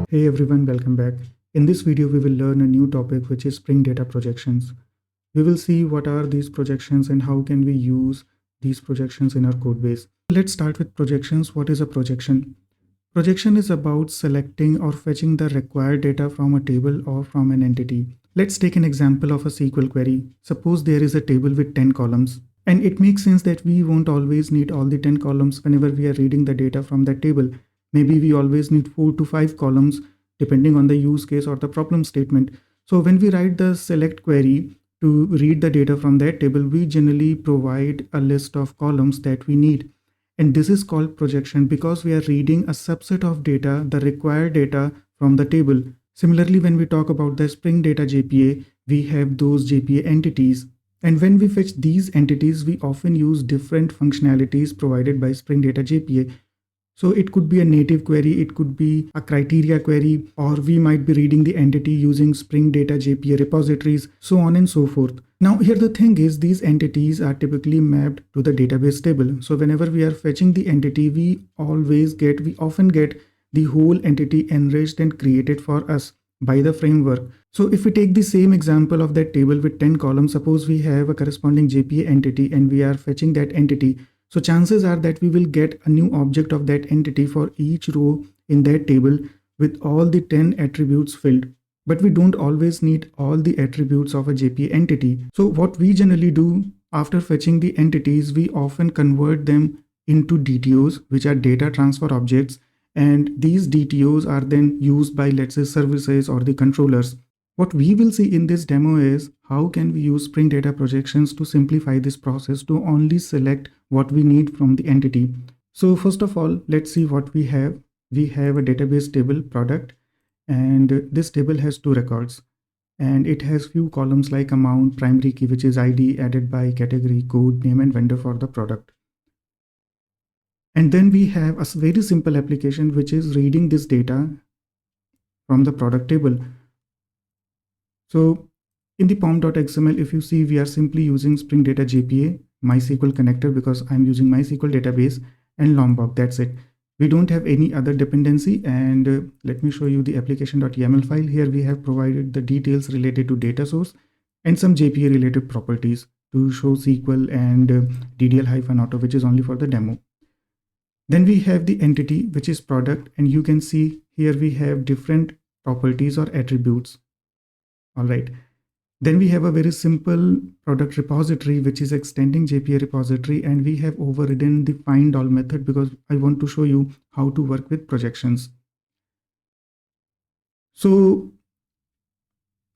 Hey everyone, welcome back. In this video, we will learn a new topic, which is Spring Data projections. We will see what are these projections and how can we use these projections in our code base. Let's start with projections. What is a projection? Projection is about selecting or fetching the required data from a table or from an entity. Let's take an example of a SQL query. Suppose there is a table with 10 columns. And it makes sense that we won't always need all the 10 columns whenever we are reading the data from that table. Maybe we always need 4 to 5 columns depending on the use case or the problem statement. So when we write the select query to read the data from that table, we generally provide a list of columns that we need. And this is called projection because we are reading a subset of data, the required data from the table. Similarly, when we talk about the Spring Data JPA, we have those JPA entities. And when we fetch these entities, we often use different functionalities provided by Spring Data JPA. So it could be a native query, it could be a criteria query, or we might be reading the entity using Spring Data JPA repositories, so on and so forth. Now here the thing is, these entities are typically mapped to the database table. So whenever we are fetching the entity, we often get the whole entity enriched and created for us by the framework. So if we take the same example of that table with 10 columns, suppose we have a corresponding JPA entity and we are fetching that entity. So chances are that we will get a new object of that entity for each row in that table with all the 10 attributes filled. But we don't always need all the attributes of a JPA entity. So what we generally do after fetching the entities, we often convert them into DTOs, which are data transfer objects. And these DTOs are then used by, let's say, services or the controllers. What we will see in this demo is how can we use Spring Data projections to simplify this process to only select what we need from the entity. So first of all, let's see what we have. We have a database table product, and this table has 2 records. And it has few columns like amount, primary key, which is ID, added by, category, code, name, and vendor for the product. And then we have a very simple application which is reading this data from the product table. So in the pom.xml, if you see, we are simply using Spring Data JPA, MySQL connector because I'm using MySQL database, and Lombok. That's it. We don't have any other dependency. And let me show you the application.yaml file. Here we have provided the details related to data source and some JPA related properties to show SQL and DDL-auto, which is only for the demo. Then we have the entity, which is product, and you can see here we have different properties or attributes. All right. Then we have a very simple product repository, which is extending JPA repository, and we have overridden the find all method because I want to show you how to work with projections. So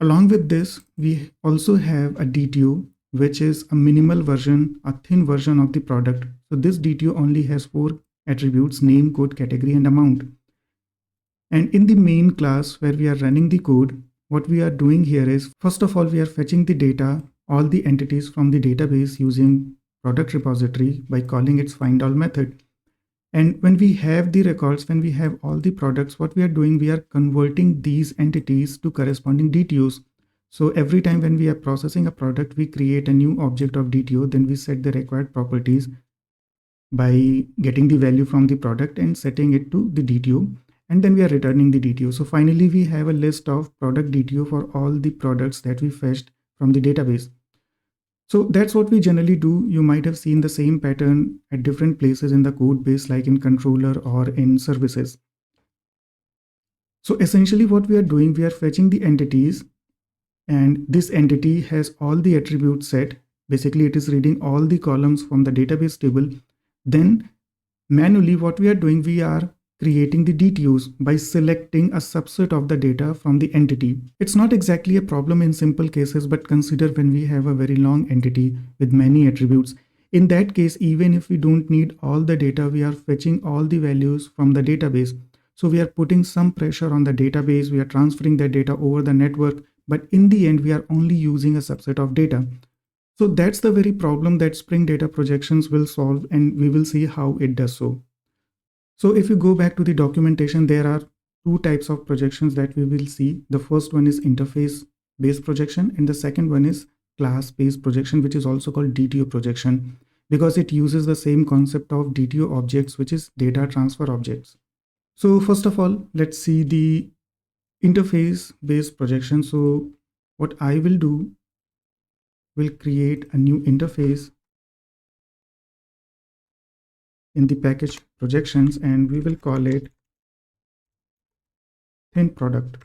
along with this, we also have a DTO, which is a minimal version, a thin version of the product. So this DTO only has 4 attributes: name, code, category, and amount. And in the main class where we are running the code, what we are doing here is, first of all, we are fetching the data, all the entities from the database using product repository by calling its find all method. And when we have the records, when we have all the products, what we are doing, we are converting these entities to corresponding DTOs. So every time when we are processing a product, we create a new object of DTO, then we set the required properties by getting the value from the product and setting it to the DTO. And then we are returning the DTO. So finally, we have a list of product DTO for all the products that we fetched from the database. So that's what we generally do. You might have seen the same pattern at different places in the code base, like in controller or in services. So essentially what we are doing, we are fetching the entities, and this entity has all the attributes set. Basically, it is reading all the columns from the database table. Then manually what we are doing, we are creating the DTOs by selecting a subset of the data from the entity. It's not exactly a problem in simple cases, but consider when we have a very long entity with many attributes. In that case, even if we don't need all the data, we are fetching all the values from the database. So we are putting some pressure on the database, we are transferring the data over the network, but in the end, we are only using a subset of data. So that's the very problem that Spring Data projections will solve, and we will see how it does so. So if you go back to the documentation, there are 2 types of projections that we will see. The first one is interface based projection, and the second one is class-based projection, which is also called DTO projection, because it uses the same concept of DTO objects, which is data transfer objects. So first of all, let's see the interface-based projection. So what I will do, will create a new interface in the package projections, and we will call it thin product,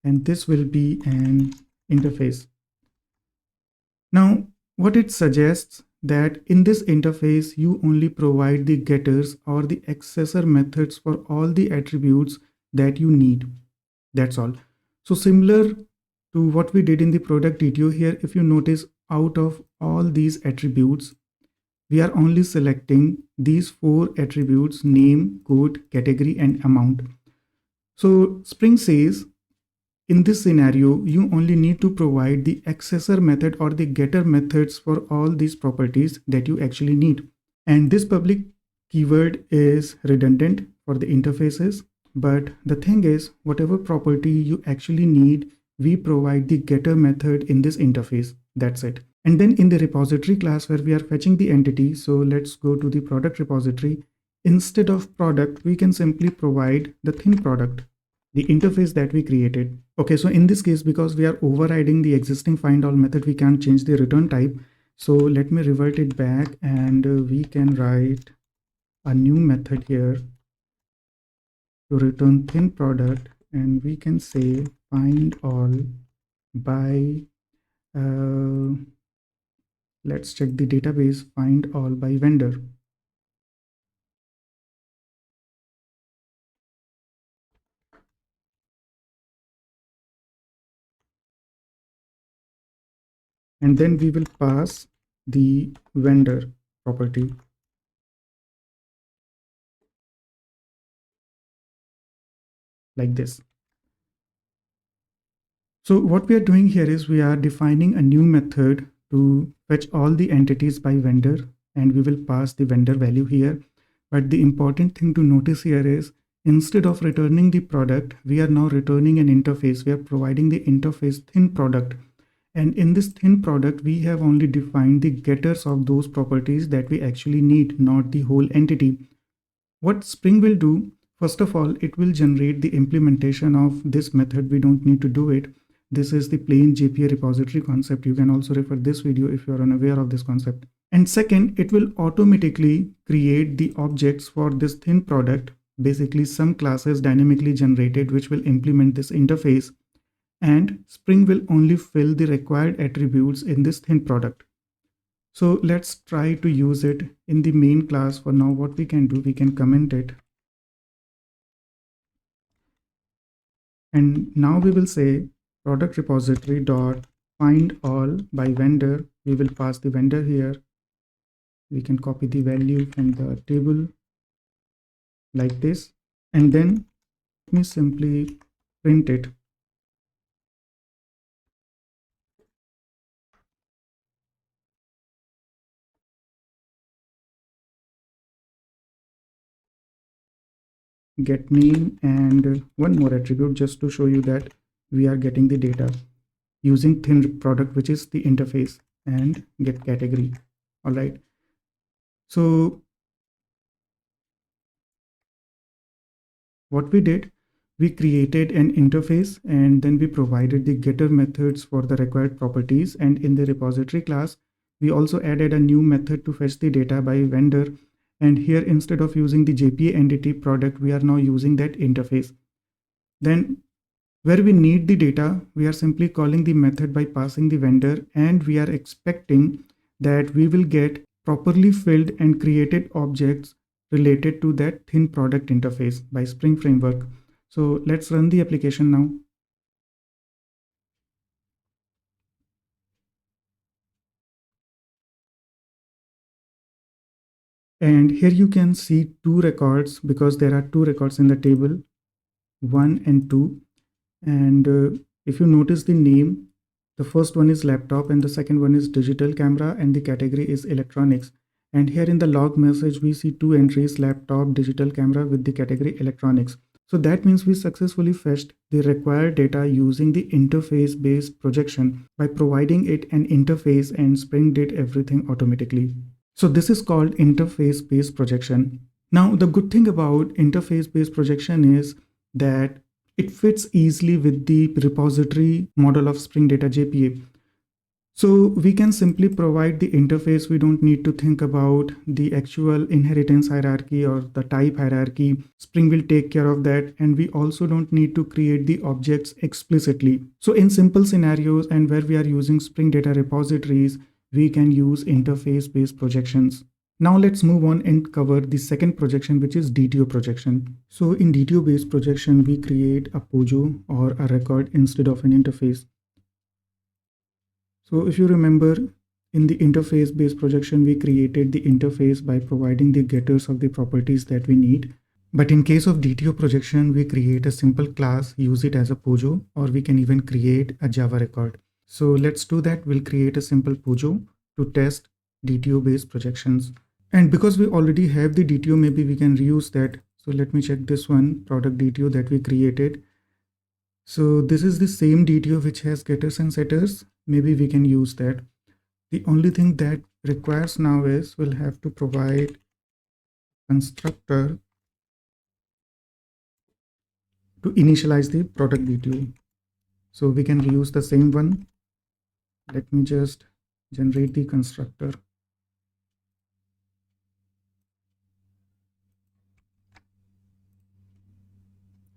and this will be an interface. Now what it suggests, that in this interface you only provide the getters or the accessor methods for all the attributes that you need. That's all. So similar to what we did in the product DTO, here if you notice, out of all these attributes, we are only selecting these 4 attributes: name, code, category, and amount. So Spring says, in this scenario, you only need to provide the accessor method or the getter methods for all these properties that you actually need. And this public keyword is redundant for the interfaces. But the thing is, whatever property you actually need, we provide the getter method in this interface. That's it. And then in the repository class where we are fetching the entity, so let's go to the product repository. Instead of product, we can simply provide the thin product, the interface that we created. Okay, so in this case, because we are overriding the existing find all method, we can't change the return type. So let me revert it back, and we can write a new method here to return thin product, and we can say find all by let's check the database, find all by vendor. And then we will pass the vendor property like this. So what we are doing here is we are defining a new method to fetch all the entities by vendor, and we will pass the vendor value here. But the important thing to notice here is, instead of returning the product, we are now returning an interface. We are providing the interface thin product. And in this thin product, we have only defined the getters of those properties that we actually need, not the whole entity. What Spring will do, first of all, it will generate the implementation of this method. We don't need to do it. This is the plain JPA repository concept. You can also refer this video if you are unaware of this concept. And second, it will automatically create the objects for this thin product, basically some classes dynamically generated, which will implement this interface. And Spring will only fill the required attributes in this thin product. So let's try to use it in the main class. For now, what we can do, we can comment it. And now we will say product repository dot find all by vendor. We will pass the vendor here. We can copy the value from the table like this. And then let me simply print it. Get name and one more attribute, just to show you that we are getting the data using thin product, which is the interface, and get category. All right. So what we did, we created an interface, and then we provided the getter methods for the required properties. And in the repository class, we also added a new method to fetch the data by vendor. And here, instead of using the JPA entity product, we are now using that interface. Then where we need the data, we are simply calling the method by passing the vendor, and we are expecting that we will get properly filled and created objects related to that thin product interface by Spring Framework. So let's run the application now. And here you can see 2 records, because there are 2 records in the table, 1 and 2. And if you notice the name, the first one is laptop and the second one is digital camera, and the category is electronics. And here in the log message, we see 2 entries, laptop, digital camera, with the category electronics. So that means we successfully fetched the required data using the interface based projection by providing it an interface, and Spring did everything automatically. So this is called interface based projection. Now, the good thing about interface based projection is that it fits easily with the repository model of Spring Data JPA. So we can simply provide the interface. We don't need to think about the actual inheritance hierarchy or the type hierarchy. Spring will take care of that. And we also don't need to create the objects explicitly. So in simple scenarios and where we are using Spring Data repositories, we can use interface-based projections. Now let's move on and cover the second projection, which is DTO projection. So in DTO-based projection, we create a POJO or a record instead of an interface. So if you remember, in the interface-based projection, we created the interface by providing the getters of the properties that we need. But in case of DTO projection, we create a simple class, use it as a POJO, or we can even create a Java record. So let's do that. We'll create a simple POJO to test DTO-based projections. And because we already have the DTO, maybe we can reuse that. So let me check this one, product DTO that we created. So this is the same DTO which has getters and setters. Maybe we can use that. The only thing that requires now is we'll have to provide constructor to initialize the product DTO. So we can reuse the same one. Let me just generate the constructor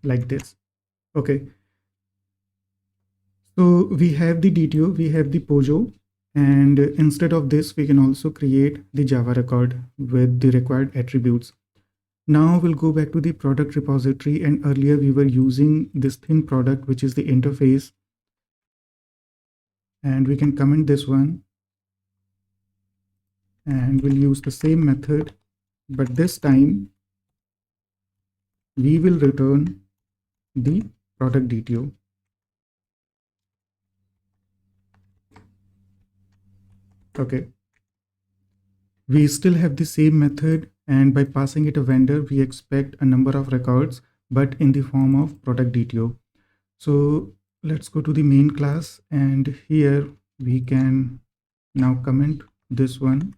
like this. Okay. So we have the DTO, we have the POJO, and instead of this, we can also create the Java record with the required attributes. Now we'll go back to the product repository, and earlier we were using this thin product, which is the interface, and we can comment this one, and we'll use the same method, but this time we will return the product DTO. Okay. We still have the same method, and by passing it a vendor, we expect a number of records, but in the form of product DTO. So let's go to the main class, and here we can now comment this one.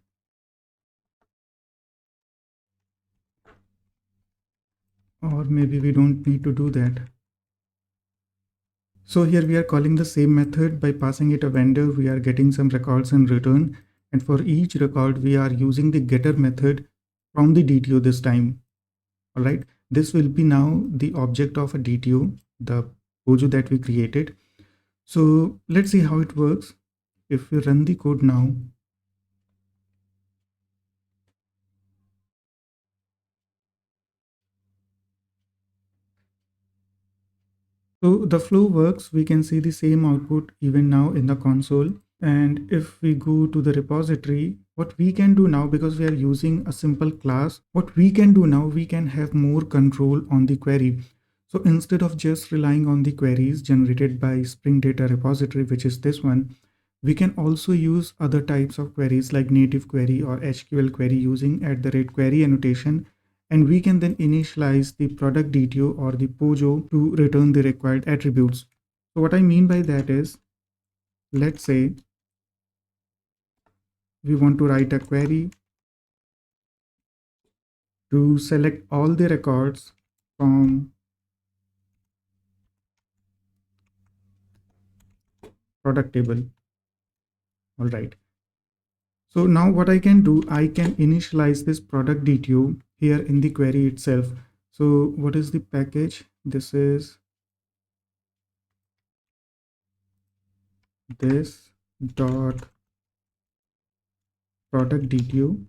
Or maybe we don't need to do that. So here we are calling the same method. By passing it a vendor, we are getting some records in return. And for each record, we are using the getter method from the DTO this time. All right. This will be now the object of a DTO, the POJO that we created. So let's see how it works. If we run the code now, so the flow works. We can see the same output even now in the console. And if we go to the repository, what we can do now, because we are using a simple class, what we can do now, we can have more control on the query. So instead of just relying on the queries generated by Spring Data repository, which is this one, we can also use other types of queries like native query or SQL query using @query annotation. And we can then initialize the product DTO or the POJO to return the required attributes. So what I mean by that is, let's say we want to write a query to select all the records from product table. All right. So now what I can do, I can initialize this product DTO here in the query itself. So what is the package? This is this dot product DTO.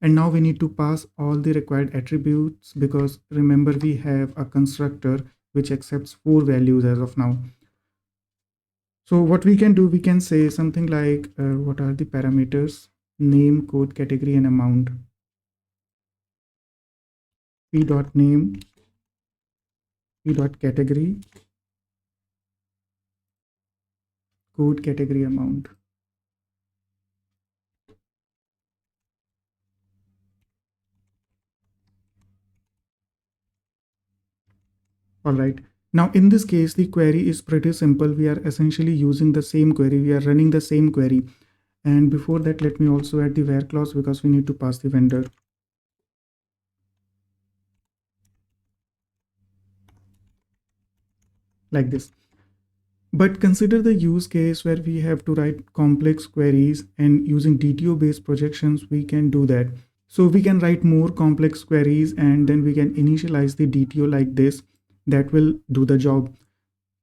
And now we need to pass all the required attributes, because remember we have a constructor which accepts 4 values as of now. So what we can do, we can say something like, what are the parameters? Name, code, category, and amount. P.name, P.category, code, category, amount. All right. Now in this case, the query is pretty simple. We are essentially using the same query. We are running the same query. And before that, let me also add the where clause because we need to pass the vendor like this. But consider the use case where we have to write complex queries, and using DTO based projections, we can do that. So we can write more complex queries and then we can initialize the DTO like this. That will do the job.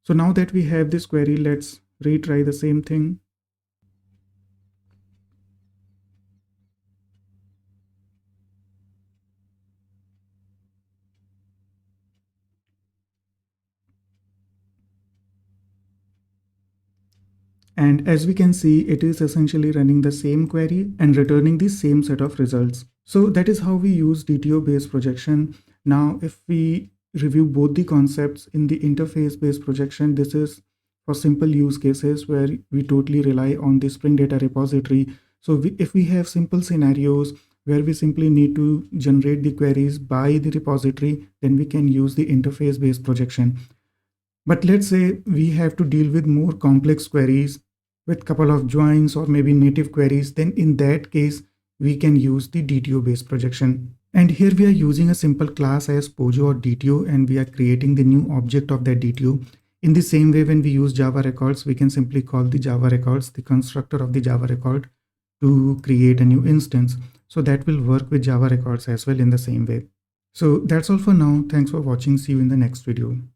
So now that we have this query, let's retry the same thing. And as we can see, it is essentially running the same query and returning the same set of results. So that is how we use DTO based projection. Now, if we review both the concepts in the interface based projection, this is for simple use cases where we totally rely on the Spring Data repository. So if we have simple scenarios where we simply need to generate the queries by the repository, then we can use the interface based projection. But let's say we have to deal with more complex queries with couple of joins or maybe native queries, then in that case, we can use the DTO based projection. And here we are using a simple class as Pojo or DTO, and we are creating the new object of that DTO. In the same way, when we use Java records, we can simply call the Java records, the constructor of the Java record, to create a new instance. So that will work with Java records as well in the same way. So that's all for now. Thanks for watching. See you in the next video.